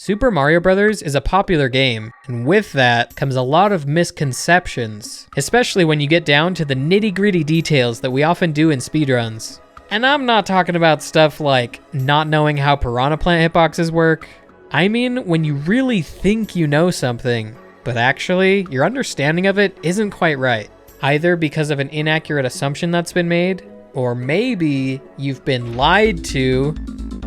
Super Mario Bros. Is a popular game, and with that comes a lot of misconceptions, especially when you get down to the nitty-gritty details that we often do in speedruns. And I'm not talking about stuff like not knowing how Piranha Plant hitboxes work. I mean when you really think you know something, but actually your understanding of it isn't quite right. Either because of an inaccurate assumption that's been made, or maybe you've been lied to,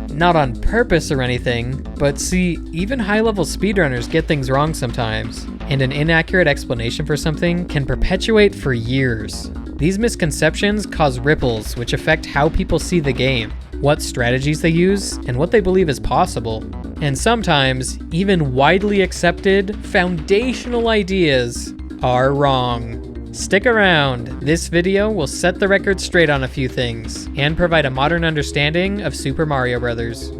not on purpose or anything, but see, even high-level speedrunners get things wrong sometimes, and an inaccurate explanation for something can perpetuate for years. These misconceptions cause ripples which affect how people see the game, what strategies they use, and what they believe is possible. And sometimes, even widely accepted, foundational ideas are wrong. Stick around, this video will set the record straight on a few things, and provide a modern understanding of Super Mario Bros.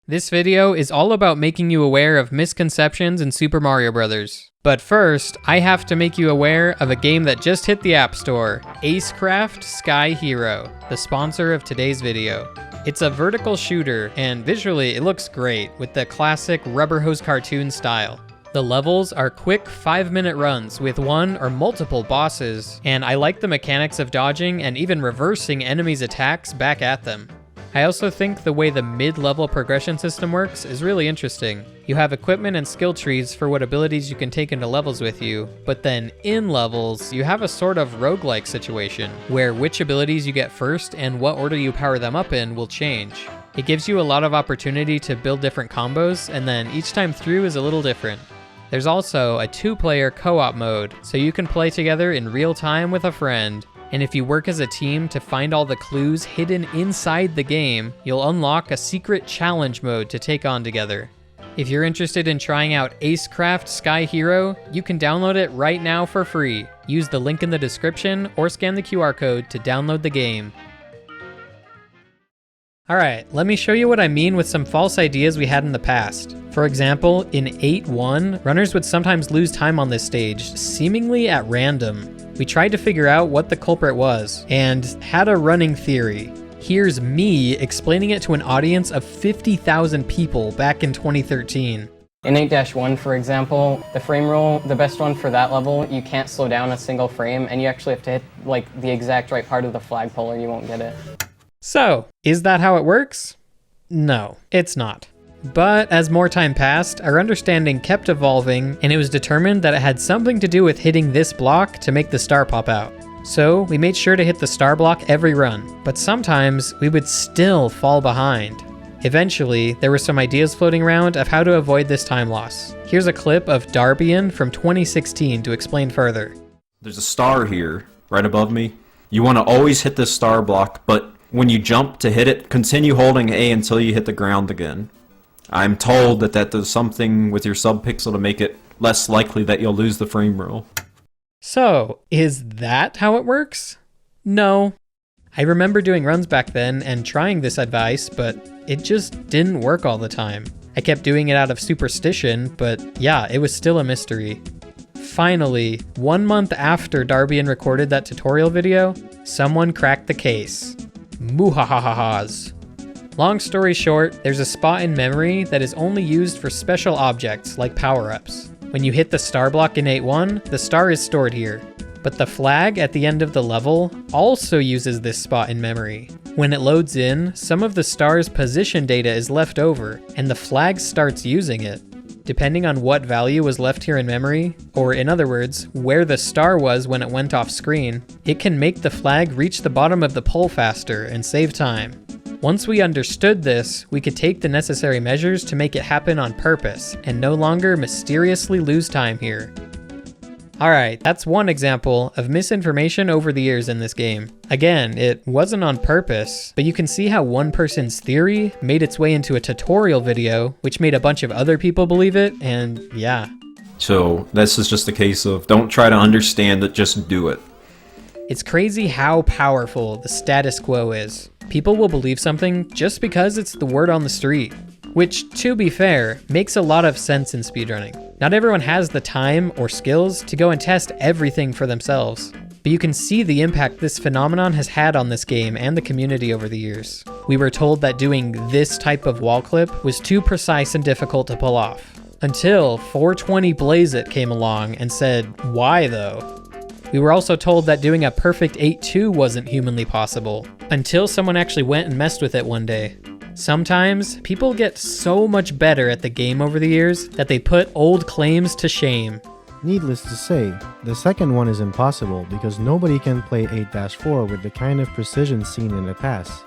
This video is all about making you aware of misconceptions in Super Mario Bros. But first, I have to make you aware of a game that just hit the App Store, Acecraft Sky Hero, the sponsor of today's video. It's a vertical shooter, and visually it looks great with the classic rubber hose cartoon style. The levels are quick 5-minute runs with one or multiple bosses, and I like the mechanics of dodging and even reversing enemies' attacks back at them. I also think the way the mid-level progression system works is really interesting. You have equipment and skill trees for what abilities you can take into levels with you, but then in levels, you have a sort of roguelike situation, where which abilities you get first and what order you power them up in will change. It gives you a lot of opportunity to build different combos, and then each time through is a little different. There's also a 2-player co-op mode, so you can play together in real time with a friend. And if you work as a team to find all the clues hidden inside the game, you'll unlock a secret challenge mode to take on together. If you're interested in trying out Acecraft Sky Hero, you can download it right now for free. Use the link in the description or scan the QR code to download the game. Alright, let me show you what I mean with some false ideas we had in the past. For example, in 8-1, runners would sometimes lose time on this stage, seemingly at random. We tried to figure out what the culprit was, and had a running theory. Here's me explaining it to an audience of 50,000 people back in 2013. In 8-1, for example, the frame rule, the best one for that level, you can't slow down a single frame, and you actually have to hit like the exact right part of the flagpole or you won't get it. So, is that how it works? No, it's not. But as more time passed, our understanding kept evolving, and it was determined that it had something to do with hitting this block to make the star pop out. So we made sure to hit the star block every run, but sometimes we would still fall behind. Eventually, there were some ideas floating around of how to avoid this time loss. Here's a clip of Darbian from 2016 to explain further. There's a star here, right above me. You want to always hit this star block, but when you jump to hit it, continue holding A until you hit the ground again. I'm told that does something with your subpixel to make it less likely that you'll lose the frame rule. So, is that how it works? No. I remember doing runs back then and trying this advice, but it just didn't work all the time. I kept doing it out of superstition, but yeah, it was still a mystery. Finally, 1 month after Darbian recorded that tutorial video, someone cracked the case. Muhahahahas. Long story short, there's a spot in memory that is only used for special objects like power-ups. When you hit the star block in 8-1, the star is stored here. But the flag at the end of the level also uses this spot in memory. When it loads in, some of the star's position data is left over, and the flag starts using it. Depending on what value was left here in memory, or in other words, where the star was when it went off screen, it can make the flag reach the bottom of the pole faster and save time. Once we understood this, we could take the necessary measures to make it happen on purpose, and no longer mysteriously lose time here. Alright, that's one example of misinformation over the years in this game. Again, it wasn't on purpose, but you can see how one person's theory made its way into a tutorial video, which made a bunch of other people believe it, and yeah. So this is just a case of don't try to understand it, just do it. It's crazy how powerful the status quo is. People will believe something just because it's the word on the street. Which, to be fair, makes a lot of sense in speedrunning. Not everyone has the time or skills to go and test everything for themselves. But you can see the impact this phenomenon has had on this game and the community over the years. we were told that doing this type of wall clip was too precise and difficult to pull off. Until 420 Blaze It came along and said, why though? We were also told that doing a perfect 8-2 wasn't humanly possible, until someone actually went and messed with it one day. Sometimes, people get so much better at the game over the years that they put old claims to shame. Needless to say, the second one is impossible because nobody can play 8-4 with the kind of precision seen in the past.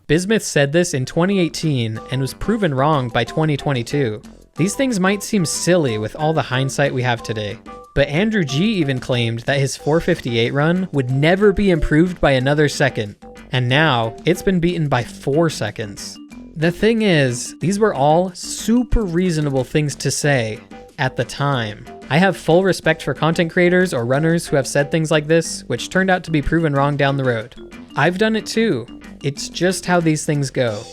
Bismuth said this in 2018 and was proven wrong by 2022. These things might seem silly with all the hindsight we have today, but Andrew G even claimed that his 458 run would never be improved by another second, and now it's been beaten by 4 seconds. The thing is, these were all super reasonable things to say at the time. I have full respect for content creators or runners who have said things like this, which turned out to be proven wrong down the road. I've done it too. It's just how these things go.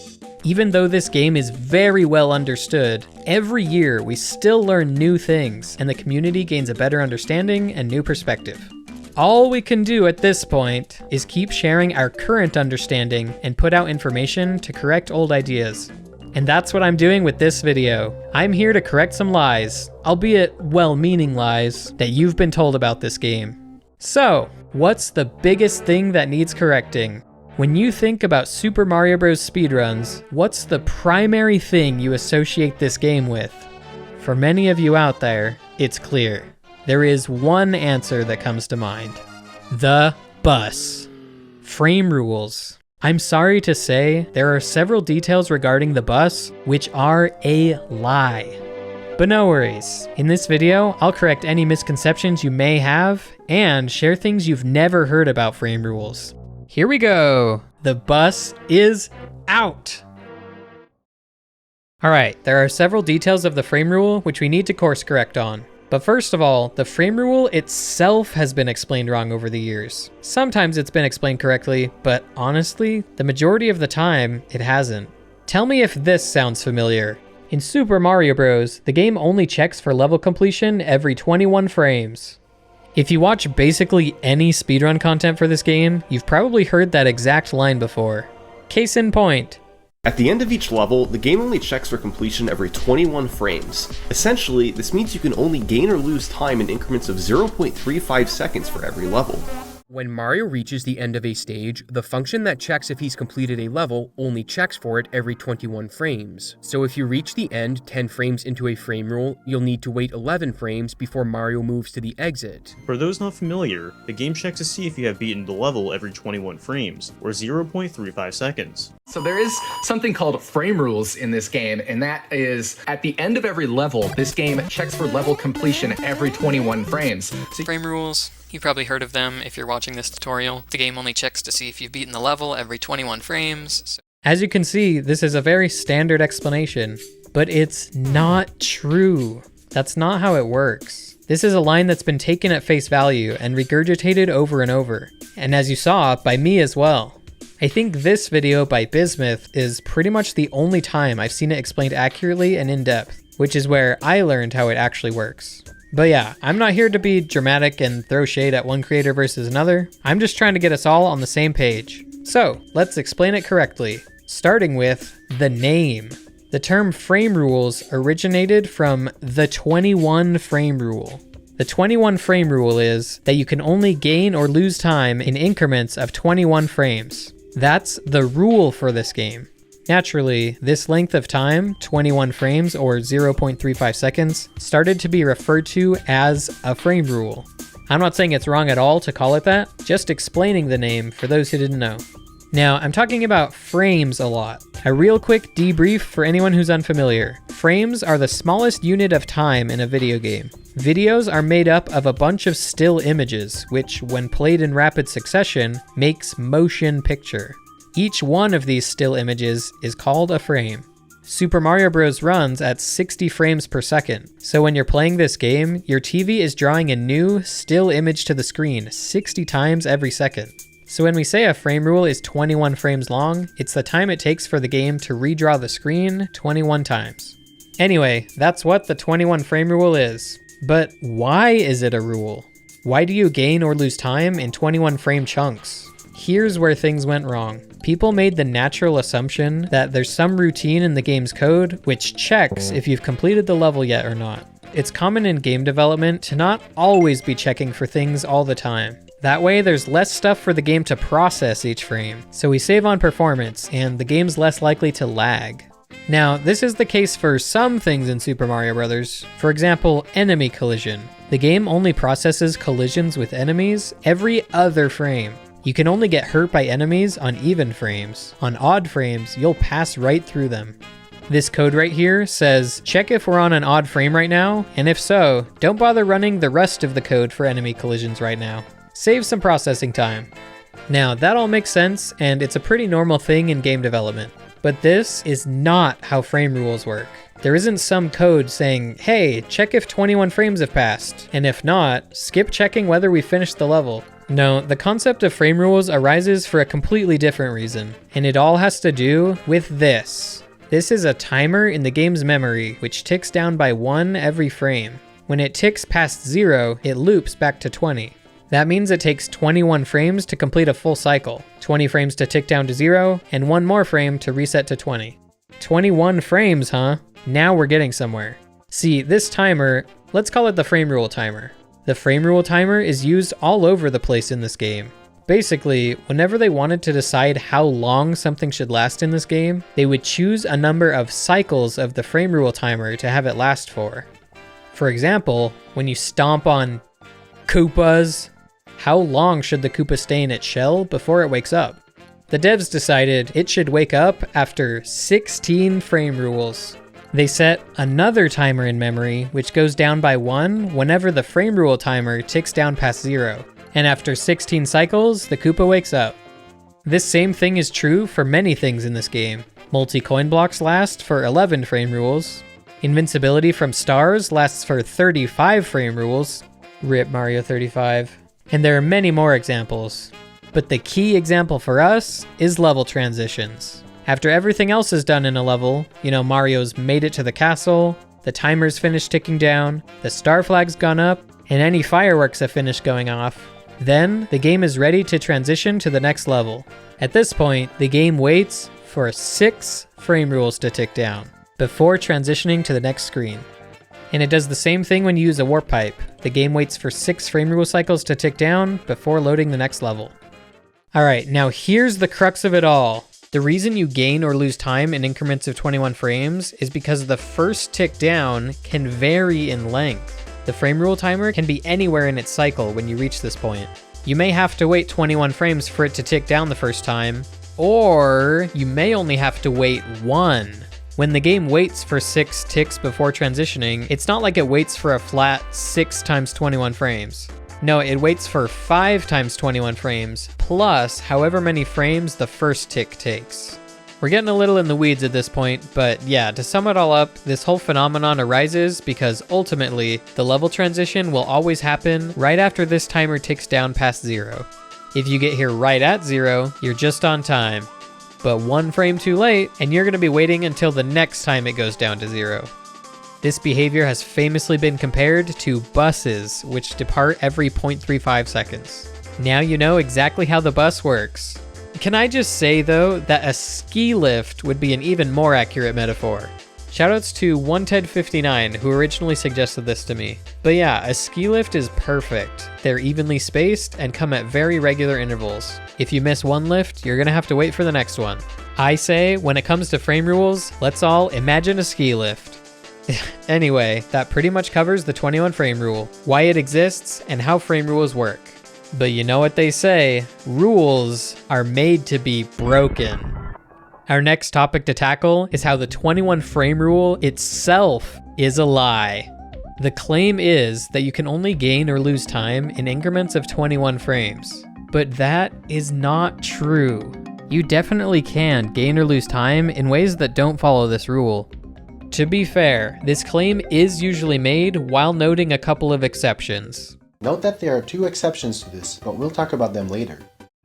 Even though this game is very well understood, every year we still learn new things and the community gains a better understanding and new perspective. All we can do at this point is keep sharing our current understanding and put out information to correct old ideas. And that's what I'm doing with this video. I'm here to correct some lies, albeit well-meaning lies, that you've been told about this game. So, what's the biggest thing that needs correcting? When you think about Super Mario Bros. Speedruns, what's the primary thing you associate this game with? For many of you out there, it's clear. There is one answer that comes to mind. The bus. Frame rules. I'm sorry to say, there are several details regarding the bus which are a lie. But no worries. In this video, I'll correct any misconceptions you may have and share things you've never heard about frame rules. Here we go. The bus is out. All right, there are several details of the frame rule which we need to course correct on. But first of all, the frame rule itself has been explained wrong over the years. Sometimes it's been explained correctly, but honestly, the majority of the time, it hasn't. Tell me if this sounds familiar. In Super Mario Bros., the game only checks for level completion every 21 frames. If you watch basically any speedrun content for this game, you've probably heard that exact line before. Case in point. At the end of each level, the game only checks for completion every 21 frames. Essentially, this means you can only gain or lose time in increments of 0.35 seconds for every level. When Mario reaches the end of a stage, the function that checks if he's completed a level only checks for it every 21 frames. So if you reach the end 10 frames into a frame rule, you'll need to wait 11 frames before Mario moves to the exit. For those not familiar, the game checks to see if you have beaten the level every 21 frames, or 0.35 seconds. So there is something called frame rules in this game, and that is at the end of every level, this game checks for level completion every 21 frames. Frame rules. You've probably heard of them if you're watching this tutorial. The game only checks to see if you've beaten the level every 21 frames. As you can see, this is a very standard explanation, but it's not true. That's not how it works. This is a line that's been taken at face value and regurgitated over and over, and as you saw, by me as well. I think this video by Bismuth is pretty much the only time I've seen it explained accurately and in depth, which is where I learned how it actually works. But yeah, I'm not here to be dramatic and throw shade at one creator versus another. I'm just trying to get us all on the same page. So, let's explain it correctly, starting with the name. The term frame rules originated from the 21 frame rule. The 21 frame rule is that you can only gain or lose time in increments of 21 frames. That's the rule for this game. Naturally, this length of time, 21 frames or 0.35 seconds, started to be referred to as a frame rule. I'm not saying it's wrong at all to call it that, just explaining the name for those who didn't know. Now, I'm talking about frames a lot. A real quick debrief for anyone who's unfamiliar. Frames are the smallest unit of time in a video game. Videos are made up of a bunch of still images, which, when played in rapid succession, makes motion picture. Each one of these still images is called a frame. Super Mario Bros. Runs at 60 frames per second, so when you're playing this game, your TV is drawing a new still image to the screen 60 times every second. So when we say a frame rule is 21 frames long, it's the time it takes for the game to redraw the screen 21 times. Anyway, that's what the 21 frame rule is. But why is it a rule? Why do you gain or lose time in 21 frame chunks? here's where things went wrong. People made the natural assumption that there's some routine in the game's code which checks if you've completed the level yet or not. It's common in game development to not always be checking for things all the time. That way, there's less stuff for the game to process each frame, so we save on performance, and the game's less likely to lag. Now, this is the case for some things in Super Mario Bros. For example, enemy collision. The game only processes collisions with enemies every other frame. You can only get hurt by enemies on even frames. On odd frames, you'll pass right through them. This code right here says, check if we're on an odd frame right now, and if so, don't bother running the rest of the code for enemy collisions right now. Save some processing time. Now, that all makes sense, and it's a pretty normal thing in game development. But this is not how frame rules work. There isn't some code saying, hey, check if 21 frames have passed, and if not, skip checking whether we finished the level. No, the concept of frame rules arises for a completely different reason, and it all has to do with this. This is a timer in the game's memory, which ticks down by 1 every frame. When it ticks past 0, it loops back to 20. That means it takes 21 frames to complete a full cycle, 20 frames to tick down to 0, and 1 more frame to reset to 20. 21 frames, huh? Now we're getting somewhere. See, this timer, let's call it the frame rule timer. The frame rule timer is used all over the place in this game. Basically, whenever they wanted to decide how long something should last in this game, they would choose a number of cycles of the frame rule timer to have it last for. For example, when you stomp on Koopas, how long should the Koopa stay in its shell before it wakes up? The devs decided it should wake up after 16 frame rules. They set another timer in memory, which goes down by 1 whenever the frame rule timer ticks down past 0. And after 16 cycles, the Koopa wakes up. This same thing is true for many things in this game. Multi-coin blocks last for 11 frame rules. Invincibility from stars lasts for 35 frame rules. Rip Mario 35. And there are many more examples. But the key example for us is level transitions. After everything else is done in a level, Mario's made it to the castle, the timer's finished ticking down, the star flag's gone up, and any fireworks have finished going off, then the game is ready to transition to the next level. At this point, the game waits for 6 frame rules to tick down before transitioning to the next screen. And it does the same thing when you use a warp pipe. The game waits for 6 frame rule cycles to tick down before loading the next level. Alright, now here's the crux of it all. The reason you gain or lose time in increments of 21 frames is because the first tick down can vary in length. The frame rule timer can be anywhere in its cycle when you reach this point. You may have to wait 21 frames for it to tick down the first time, or you may only have to wait 1. When the game waits for 6 ticks before transitioning, it's not like it waits for a flat 6 times 21 frames. No, it waits for 5 times 21 frames, plus however many frames the first tick takes. We're getting a little in the weeds at this point, but yeah, to sum it all up, this whole phenomenon arises because ultimately, the level transition will always happen right after this timer ticks down past 0. If you get here right at 0, you're just on time. But 1 frame too late, and you're going to be waiting until the next time it goes down to 0. This behavior has famously been compared to buses, which depart every 0.35 seconds. Now you know exactly how the bus works. Can I just say, though, that a ski lift would be an even more accurate metaphor? Shoutouts to OneTed59, who originally suggested this to me. But yeah, a ski lift is perfect. They're evenly spaced and come at very regular intervals. If you miss one lift, you're gonna have to wait for the next one. I say, when it comes to frame rules, let's all imagine a ski lift. Anyway, that pretty much covers the 21 frame rule, why it exists, and how frame rules work. But you know what they say, rules are made to be broken. Our next topic to tackle is how the 21 frame rule itself is a lie. The claim is that you can only gain or lose time in increments of 21 frames. But that is not true. You definitely can gain or lose time in ways that don't follow this rule. To be fair, this claim is usually made while noting a couple of exceptions. Note that there are 2 exceptions to this, but we'll talk about them later.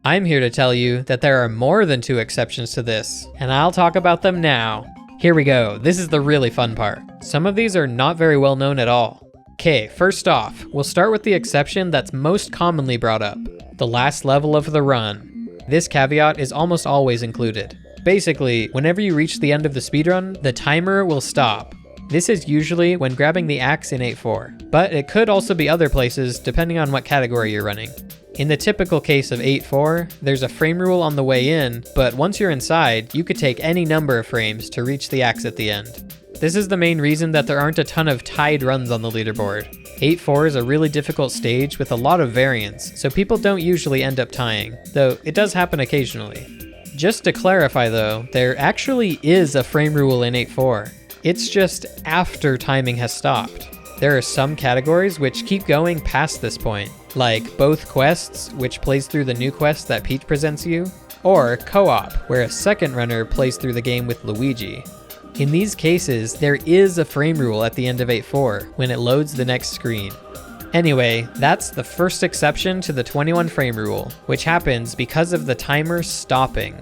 I'm here to tell you that there are more than 2 exceptions to this, and I'll talk about them now. Here we go, this is the really fun part. Some of these are not very well known at all. Okay, first off, we'll start with the exception that's most commonly brought up, the last level of the run. this caveat is almost always included. Basically, whenever you reach the end of the speedrun, the timer will stop. This is usually when grabbing the axe in 8-4, but it could also be other places depending on what category you're running. In the typical case of 8-4, there's a frame rule on the way in, but once you're inside, you could take any number of frames to reach the axe at the end. This is the main reason that there aren't a ton of tied runs on the leaderboard. 8-4 is a really difficult stage with a lot of variance, so people don't usually end up tying, though it does happen occasionally. Just to clarify though, there actually is a frame rule in 8-4. It's just after timing has stopped. There are some categories which keep going past this point, like both quests, which plays through the new quest that Peach presents you, or co-op, where a second runner plays through the game with Luigi. In these cases, there is a frame rule at the end of 8-4 when it loads the next screen. Anyway, that's the first exception to the 21 frame rule, which happens because of the timer stopping.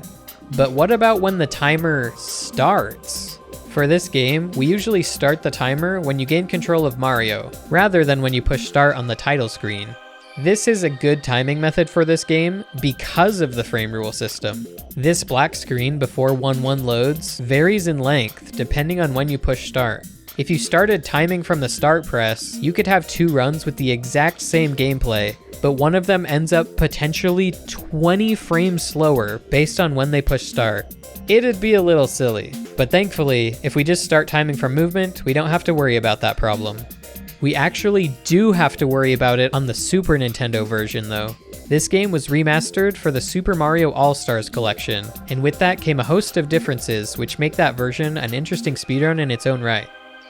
But what about when the timer starts? For this game, we usually start the timer when you gain control of Mario, rather than when you push start on the title screen. This is a good timing method for this game because of the frame rule system. This black screen before 1-1 loads varies in length depending on when you push start. If you started timing from the start press, you could have 2 runs with the exact same gameplay, but one of them ends up potentially 20 frames slower based on when they push start. It'd be a little silly, but thankfully, if we just start timing from movement, we don't have to worry about that problem. We actually do have to worry about it on the Super Nintendo version though. This game was remastered for the Super Mario All-Stars collection, and with that came a host of differences which make that version an interesting speedrun in its own right.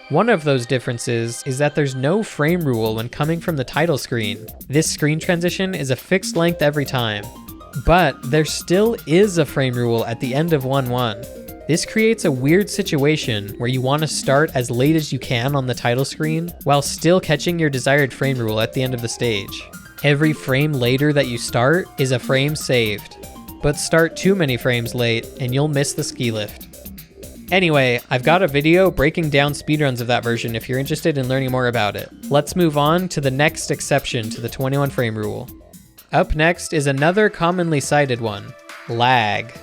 One of those differences is that there's no frame rule when coming from the title screen. This screen transition is a fixed length every time. But there still is a frame rule at the end of 1-1. This creates a weird situation where you want to start as late as you can on the title screen while still catching your desired frame rule at the end of the stage. Every frame later that you start is a frame saved, but start too many frames late and you'll miss the ski lift. Anyway, I've got a video breaking down speedruns of that version if you're interested in learning more about it. Let's move on to the next exception to the 21 frame rule. Up next is another commonly cited one, lag.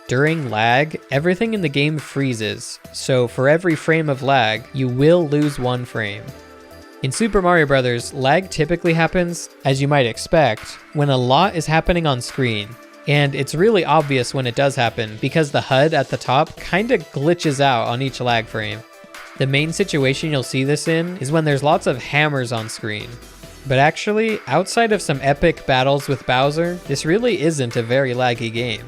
During lag, everything in the game freezes, so for every frame of lag, you will lose 1 frame. In Super Mario Bros., lag typically happens, as you might expect, when a lot is happening on screen. And it's really obvious when it does happen because the HUD at the top kinda glitches out on each lag frame. The main situation you'll see this in is when there's lots of hammers on screen. But actually, outside of some epic battles with Bowser, this really isn't a very laggy game.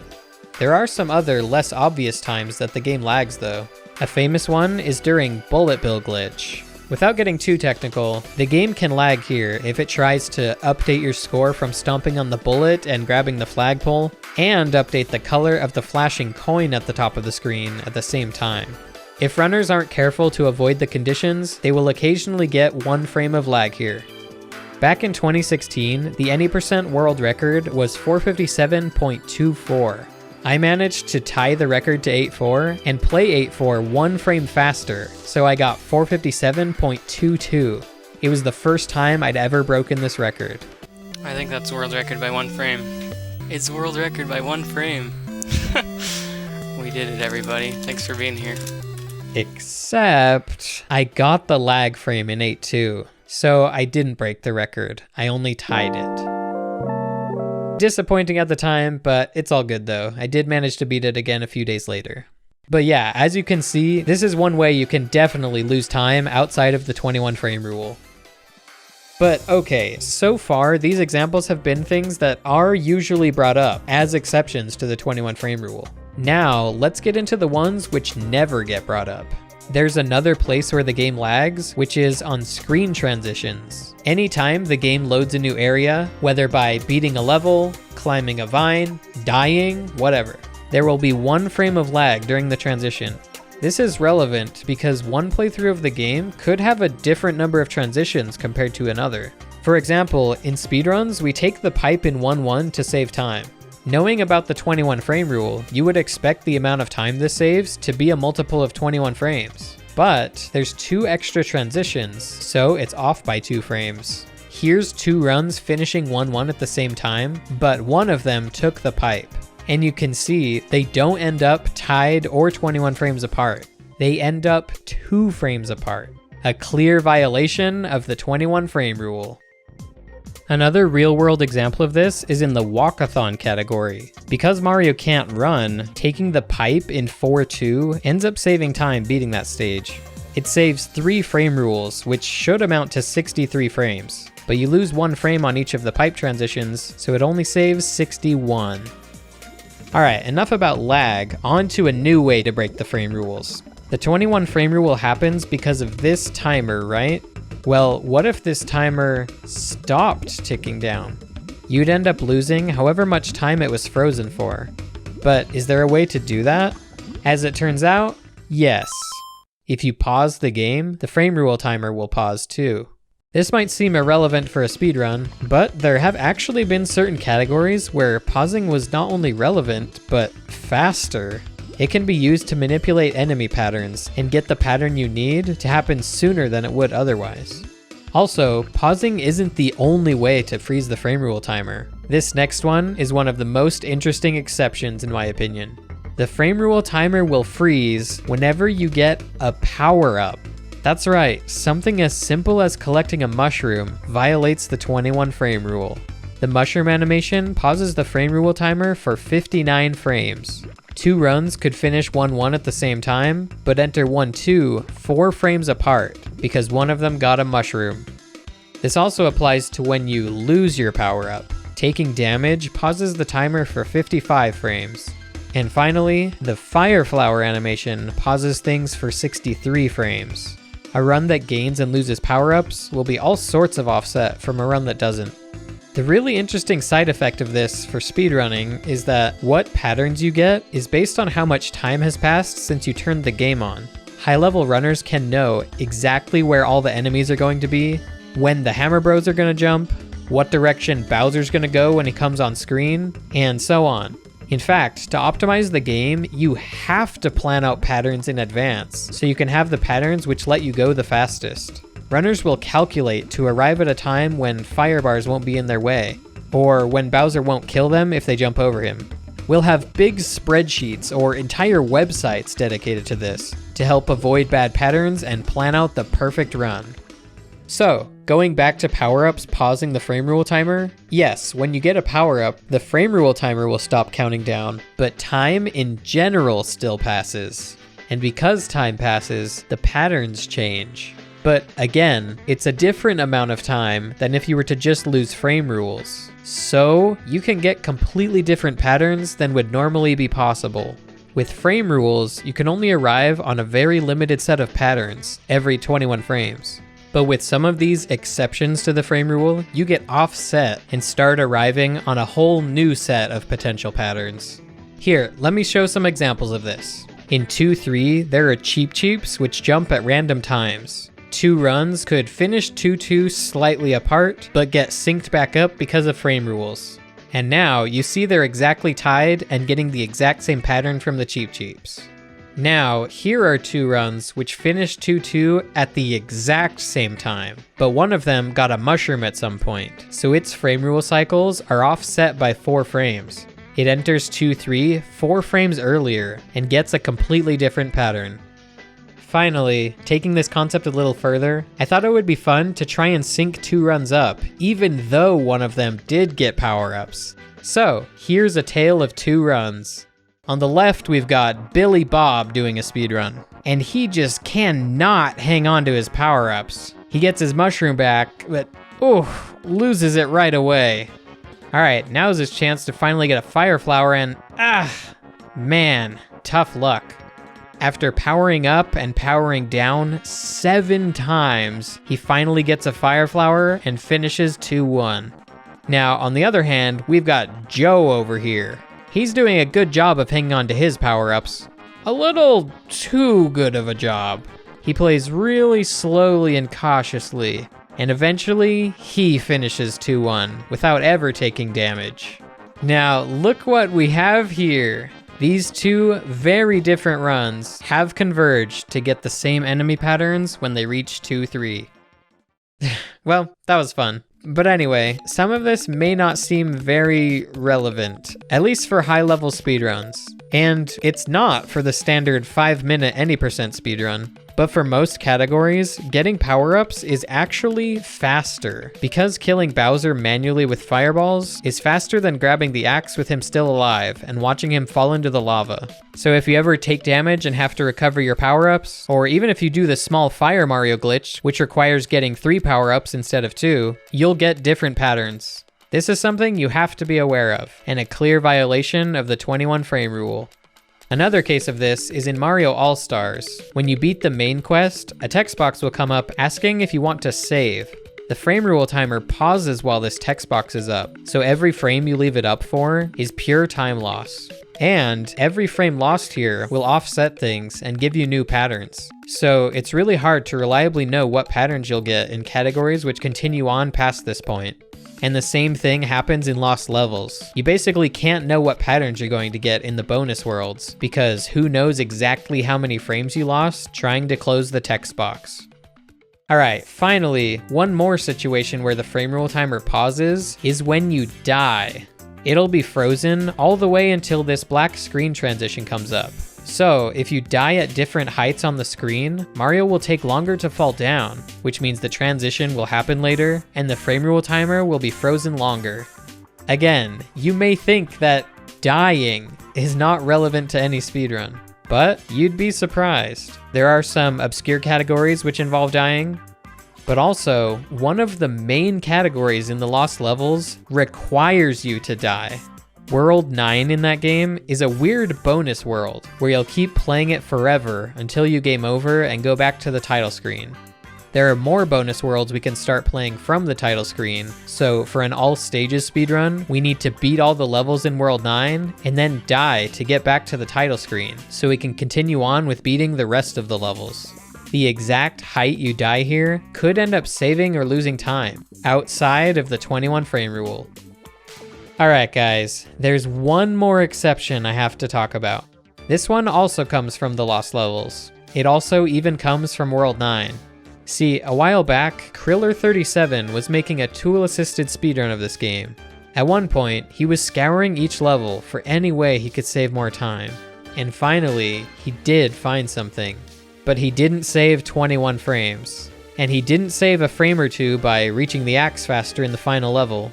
There are some other less obvious times that the game lags though. A famous one is during Bullet Bill glitch. Without getting too technical, the game can lag here if it tries to update your score from stomping on the bullet and grabbing the flagpole, and update the color of the flashing coin at the top of the screen at the same time. If runners aren't careful to avoid the conditions, they will occasionally get 1 frame of lag here. Back in 2016, the any% world record was 457.24. I managed to tie the record to 8-4 and play 8-4 1 frame faster, so I got 457.22. It was the first time I'd ever broken this record. I think that's world record by 1 frame. It's world record by 1 frame. We did it, everybody. Thanks for being here. Except I got the lag frame in 8-2, so I didn't break the record. I only tied it. Disappointing at the time, but it's all good though. I did manage to beat it again a few days later. But yeah, as you can see, this is one way you can definitely lose time outside of the 21 frame rule. But okay, so far these examples have been things that are usually brought up as exceptions to the 21 frame rule. Now, let's get into the ones which never get brought up. There's another place where the game lags, which is on screen transitions. Anytime the game loads a new area, whether by beating a level, climbing a vine, dying, whatever, there will be 1 frame of lag during the transition. This is relevant because one playthrough of the game could have a different number of transitions compared to another. For example, in speedruns, we take the pipe in 1-1 to save time. Knowing about the 21 frame rule, you would expect the amount of time this saves to be a multiple of 21 frames. But there's 2 extra transitions, so it's off by 2 frames. here's 2 runs finishing 1-1 at the same time, but one of them took the pipe. And you can see they don't end up tied or 21 frames apart. They end up 2 frames apart. A clear violation of the 21 frame rule. Another real-world example of this is in the walkathon category. Because Mario can't run, taking the pipe in 4-2 ends up saving time beating that stage. It saves 3 frame rules, which should amount to 63 frames, but you lose 1 frame on each of the pipe transitions, so it only saves 61. Alright, enough about lag, on to a new way to break the frame rules. The 21 frame rule happens because of this timer, right? Well, what if this timer stopped ticking down? You'd end up losing however much time it was frozen for. But is there a way to do that? As it turns out, yes. If you pause the game, the frame rule timer will pause too. This might seem irrelevant for a speedrun, but there have actually been certain categories where pausing was not only relevant, but faster. It can be used to manipulate enemy patterns and get the pattern you need to happen sooner than it would otherwise. Also, pausing isn't the only way to freeze the frame rule timer. This next one is one of the most interesting exceptions in my opinion. The frame rule timer will freeze whenever you get a power-up. That's right, something as simple as collecting a mushroom violates the 21 frame rule. The mushroom animation pauses the frame rule timer for 59 frames. 2 runs could finish 1-1 at the same time, but enter 1-2 4 frames apart because one of them got a mushroom. This also applies to when you lose your power-up. Taking damage pauses the timer for 55 frames. And finally, the fire flower animation pauses things for 63 frames. A run that gains and loses power-ups will be all sorts of offset from a run that doesn't. The really interesting side effect of this for speedrunning is that what patterns you get is based on how much time has passed since you turned the game on. High-level runners can know exactly where all the enemies are going to be, when the Hammer Bros are going to jump, what direction Bowser's going to go when he comes on screen, and so on. In fact, to optimize the game, you have to plan out patterns in advance, so you can have the patterns which let you go the fastest. Runners will calculate to arrive at a time when fire bars won't be in their way, or when Bowser won't kill them if they jump over him. We'll have big spreadsheets or entire websites dedicated to this, to help avoid bad patterns and plan out the perfect run. So, going back to power-ups pausing the frame rule timer, yes, when you get a power-up, the frame rule timer will stop counting down, but time in general still passes. And because time passes, the patterns change. But again, it's a different amount of time than if you were to just lose frame rules. So, you can get completely different patterns than would normally be possible. With frame rules, you can only arrive on a very limited set of patterns every 21 frames. But with some of these exceptions to the frame rule, you get offset and start arriving on a whole new set of potential patterns. Here, let me show some examples of this. In 2-3, there are Cheep Cheeps which jump at random times. 2 runs could finish 2-2 slightly apart, but get synced back up because of frame rules. And now, you see they're exactly tied and getting the exact same pattern from the Cheep Cheeps. Now, here are 2 runs which finished 2-2 at the exact same time, but one of them got a mushroom at some point, so its frame rule cycles are offset by 4 frames. It enters 2-3 4 frames earlier and gets a completely different pattern. Finally, taking this concept a little further, I thought it would be fun to try and sync 2 runs up, even though one of them did get power-ups. So, here's a tale of 2 runs. On the left, we've got Billy Bob doing a speedrun, and he just cannot hang on to his power-ups. He gets his mushroom back, but loses it right away. Alright, now's his chance to finally get a fire flower and man, tough luck. After powering up and powering down 7 times, he finally gets a fire flower and finishes 2-1. Now, on the other hand, we've got Joe over here. He's doing a good job of hanging on to his power-ups. A little too good of a job. He plays really slowly and cautiously, and eventually, he finishes 2-1 without ever taking damage. Now, look what we have here. These 2 very different runs have converged to get the same enemy patterns when they reach 2-3. Well, that was fun. But anyway, some of this may not seem very relevant, at least for high-level speedruns. And it's not for the standard 5-minute any percent speedrun. But for most categories, getting power-ups is actually faster, because killing Bowser manually with fireballs is faster than grabbing the axe with him still alive and watching him fall into the lava. So if you ever take damage and have to recover your power-ups, or even if you do the small Fire Mario glitch, which requires getting 3 power-ups instead of 2, you'll get different patterns. This is something you have to be aware of, and a clear violation of the 21 frame rule. Another case of this is in Mario All-Stars. When you beat the main quest, a text box will come up asking if you want to save. The frame rule timer pauses while this text box is up, so every frame you leave it up for is pure time loss. And every frame lost here will offset things and give you new patterns. So it's really hard to reliably know what patterns you'll get in categories which continue on past this point. And the same thing happens in Lost Levels. You basically can't know what patterns you're going to get in the bonus worlds, because who knows exactly how many frames you lost trying to close the text box. Alright, finally, one more situation where the frame rule timer pauses is when you die. It'll be frozen all the way until this black screen transition comes up. So, if you die at different heights on the screen, Mario will take longer to fall down, which means the transition will happen later, and the frame rule timer will be frozen longer. Again, you may think that dying is not relevant to any speedrun, but you'd be surprised. There are some obscure categories which involve dying, but also, one of the main categories in the Lost Levels requires you to die. World 9 in that game is a weird bonus world, where you'll keep playing it forever until you game over and go back to the title screen. There are more bonus worlds we can start playing from the title screen, so for an all stages speedrun, we need to beat all the levels in World 9 and then die to get back to the title screen, so we can continue on with beating the rest of the levels. The exact height you die here could end up saving or losing time, outside of the 21 frame rule. Alright guys, there's one more exception I have to talk about. This one also comes from the Lost Levels. It also even comes from World 9. See, a while back, Kriller37 was making a tool-assisted speedrun of this game. At one point, he was scouring each level for any way he could save more time. And finally, he did find something. But he didn't save 21 frames. And he didn't save a frame or two by reaching the axe faster in the final level.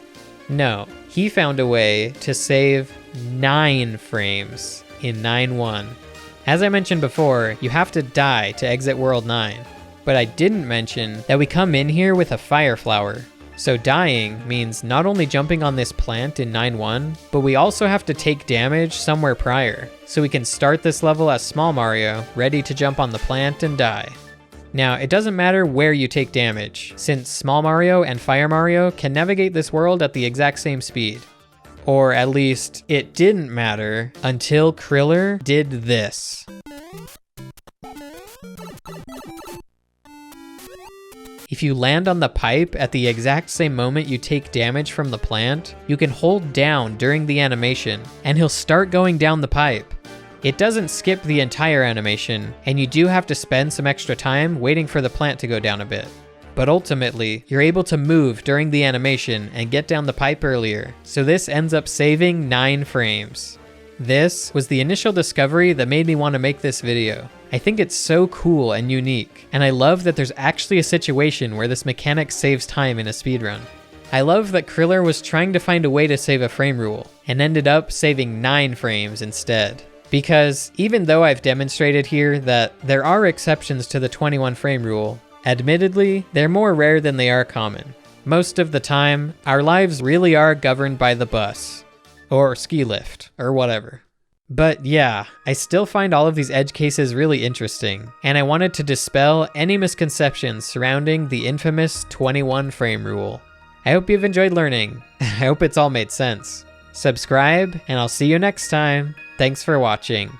No, he found a way to save 9 frames in 9-1. As I mentioned before, you have to die to exit World 9. But I didn't mention that we come in here with a Fire Flower. So dying means not only jumping on this plant in 9-1, but we also have to take damage somewhere prior. So we can start this level as Small Mario, ready to jump on the plant and die. Now, it doesn't matter where you take damage, since Small Mario and Fire Mario can navigate this world at the exact same speed. Or at least, it didn't matter until Kriller did this. If you land on the pipe at the exact same moment you take damage from the plant, you can hold down during the animation, and he'll start going down the pipe. It doesn't skip the entire animation, and you do have to spend some extra time waiting for the plant to go down a bit. But ultimately, you're able to move during the animation and get down the pipe earlier, so this ends up saving 9 frames. This was the initial discovery that made me want to make this video. I think it's so cool and unique, and I love that there's actually a situation where this mechanic saves time in a speedrun. I love that Kriller was trying to find a way to save a frame rule, and ended up saving 9 frames instead. Because even though I've demonstrated here that there are exceptions to the 21 frame rule, admittedly, they're more rare than they are common. Most of the time, our lives really are governed by the bus, or ski lift, or whatever. But yeah, I still find all of these edge cases really interesting, and I wanted to dispel any misconceptions surrounding the infamous 21 frame rule. I hope you've enjoyed learning. I hope it's all made sense. Subscribe, and I'll see you next time. Thanks for watching.